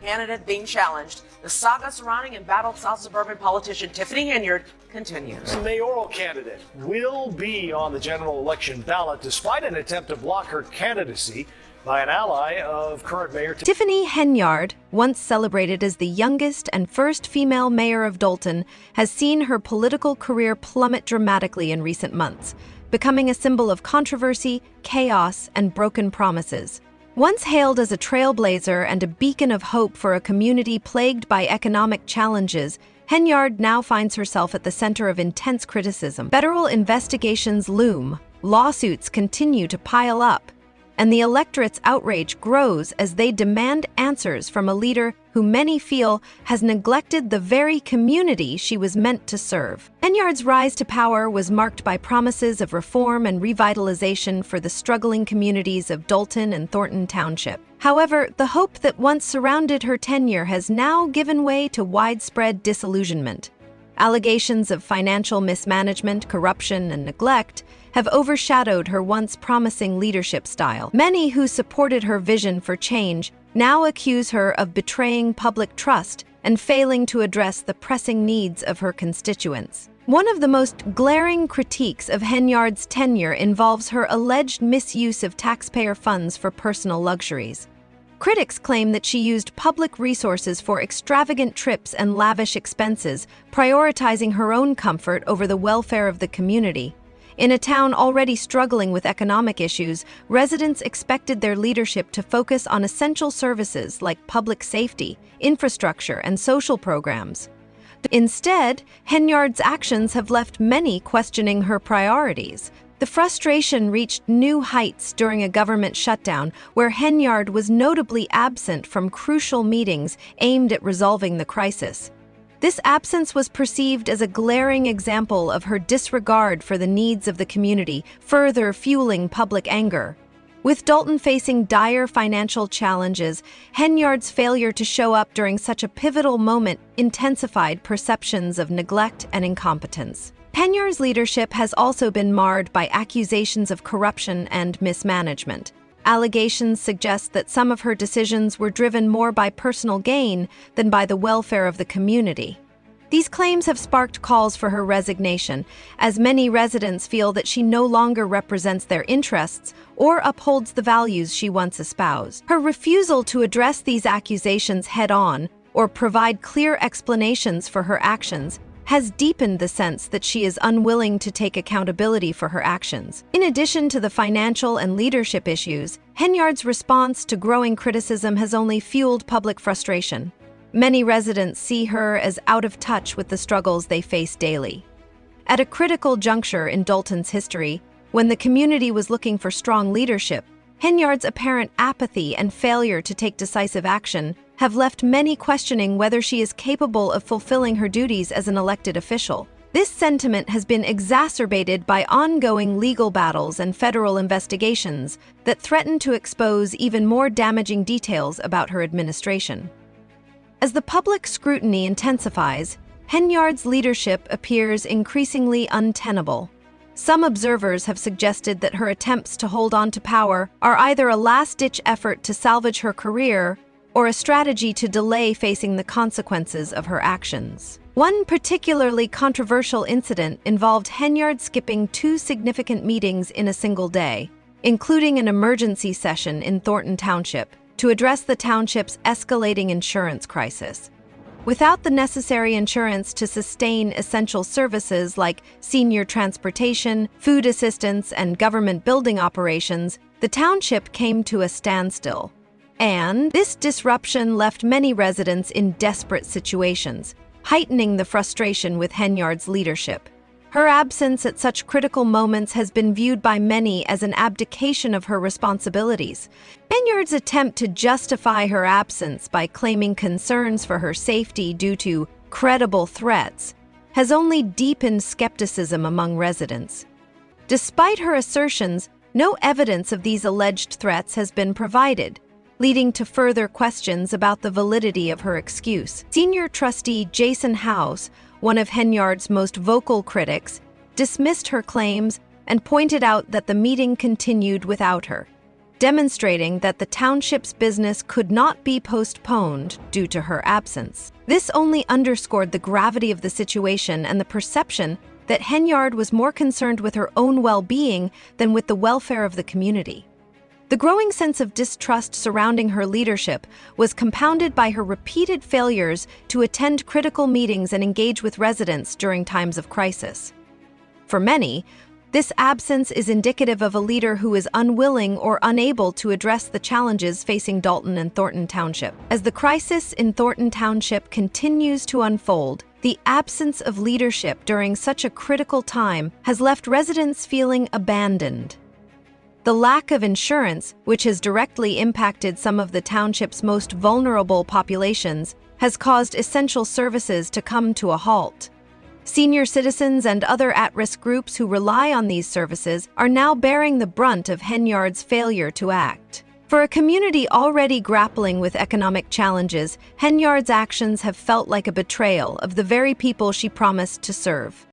candidate being challenged. The saga surrounding embattled South Suburban politician Tiffany Henyard continues. The mayoral candidate will be on the general election ballot despite an attempt to block her candidacy by an ally of current mayor Tiffany Henyard, once celebrated as the youngest and first female mayor of Dalton, has seen her political career plummet dramatically in recent months, becoming a symbol of controversy, chaos, and broken promises. Once hailed as a trailblazer and a beacon of hope for a community plagued by economic challenges, Henyard now finds herself at the center of intense criticism. Federal investigations loom, lawsuits continue to pile up, and the electorate's outrage grows as they demand answers from a leader who many feel has neglected the very community she was meant to serve. Henyard's rise to power was marked by promises of reform and revitalization for the struggling communities of Dalton and Thornton Township. However, the hope that once surrounded her tenure has now given way to widespread disillusionment. Allegations of financial mismanagement, corruption, and neglect have overshadowed her once promising leadership style. Many who supported her vision for change now accuse her of betraying public trust and failing to address the pressing needs of her constituents. One of the most glaring critiques of Henyard's tenure involves her alleged misuse of taxpayer funds for personal luxuries. Critics claim that she used public resources for extravagant trips and lavish expenses, prioritizing her own comfort over the welfare of the community. In a town already struggling with economic issues, residents expected their leadership to focus on essential services like public safety, infrastructure, and social programs. Instead, Henyard's actions have left many questioning her priorities. The frustration reached new heights during a government shutdown, where Henyard was notably absent from crucial meetings aimed at resolving the crisis. This absence was perceived as a glaring example of her disregard for the needs of the community, further fueling public anger. With Dalton facing dire financial challenges, Henyard's failure to show up during such a pivotal moment intensified perceptions of neglect and incompetence. Henyard's leadership has also been marred by accusations of corruption and mismanagement. Allegations suggest that some of her decisions were driven more by personal gain than by the welfare of the community. These claims have sparked calls for her resignation, as many residents feel that she no longer represents their interests or upholds the values she once espoused. Her refusal to address these accusations head-on or provide clear explanations for her actions has deepened the sense that she is unwilling to take accountability for her actions. In addition to the financial and leadership issues, Henyard's response to growing criticism has only fueled public frustration. Many residents see her as out of touch with the struggles they face daily. At a critical juncture in Dalton's history, when the community was looking for strong leadership, Henyard's apparent apathy and failure to take decisive action have left many questioning whether she is capable of fulfilling her duties as an elected official. This sentiment has been exacerbated by ongoing legal battles and federal investigations that threaten to expose even more damaging details about her administration. As the public scrutiny intensifies, Henyard's leadership appears increasingly untenable. Some observers have suggested that her attempts to hold on to power are either a last-ditch effort to salvage her career or a strategy to delay facing the consequences of her actions. One particularly controversial incident involved Henyard skipping 2 significant meetings in a single day, including an emergency session in Thornton Township to address the township's escalating insurance crisis. Without the necessary insurance to sustain essential services like senior transportation, food assistance, and government building operations, the township came to a standstill. And this disruption left many residents in desperate situations, heightening the frustration with Henyard's leadership. Her absence at such critical moments has been viewed by many as an abdication of her responsibilities. Henyard's attempt to justify her absence by claiming concerns for her safety due to credible threats has only deepened skepticism among residents. Despite her assertions, no evidence of these alleged threats has been provided, leading to further questions about the validity of her excuse. Senior trustee Jason House, one of Henyard's most vocal critics, dismissed her claims and pointed out that the meeting continued without her. demonstrating that the township's business could not be postponed due to her absence. This only underscored the gravity of the situation and the perception that Henyard was more concerned with her own well-being than with the welfare of the community. The growing sense of distrust surrounding her leadership was compounded by her repeated failures to attend critical meetings and engage with residents during times of crisis. For many, this absence is indicative of a leader who is unwilling or unable to address the challenges facing Dalton and Thornton Township. As the crisis in Thornton Township continues to unfold, the absence of leadership during such a critical time has left residents feeling abandoned. The lack of insurance, which has directly impacted some of the township's most vulnerable populations, has caused essential services to come to a halt. Senior citizens and other at-risk groups who rely on these services are now bearing the brunt of Henyard's failure to act. For a community already grappling with economic challenges, Henyard's actions have felt like a betrayal of the very people she promised to serve.